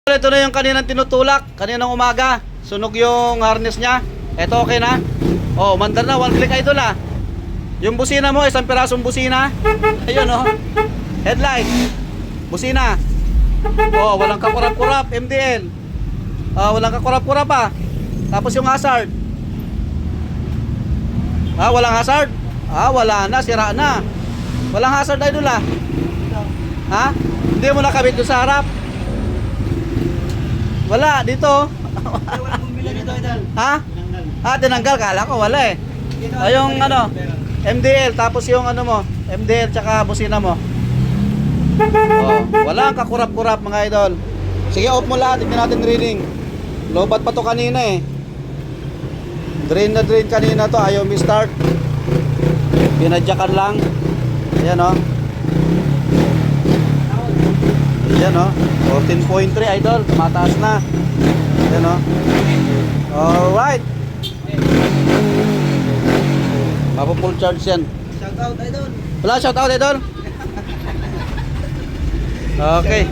Ito na yung kaninang tinutulak, kaninang umaga. Sunog yung harness niya. Ito okay na. Oh, umandar na, 1 click idol ah. Yung busina mo, isang pirasong busina. Ayun oh. Headlight. Busina. Oh, walang kakurap-kurap, MDL. Walang kakurap-kurap pa. Tapos yung hazard. Walang hazard. Wala na, sira na. Walang hazard idol ah. Ha? Hindi mo nakabit doon sa harap. Wala, dito. Walang bumili dito, idol. Ha? Tinanggal, kala ko wala eh. Yung ano, MDL, tapos yung ano mo, MDL tsaka busina mo. Wala kang kakurap-kurap mga idol. Sige, off mo lahat, tignan natin reading. Lobat pa to kanina eh. Drain na drain kanina to, ayaw mi start. Binadyakan lang. Ayan o. Ayan o. 14.3 idol, tumataas na. Ayan o. Alright. Mapo-full charge yan. Shout out, idol. Wala, shout out idol. Okay.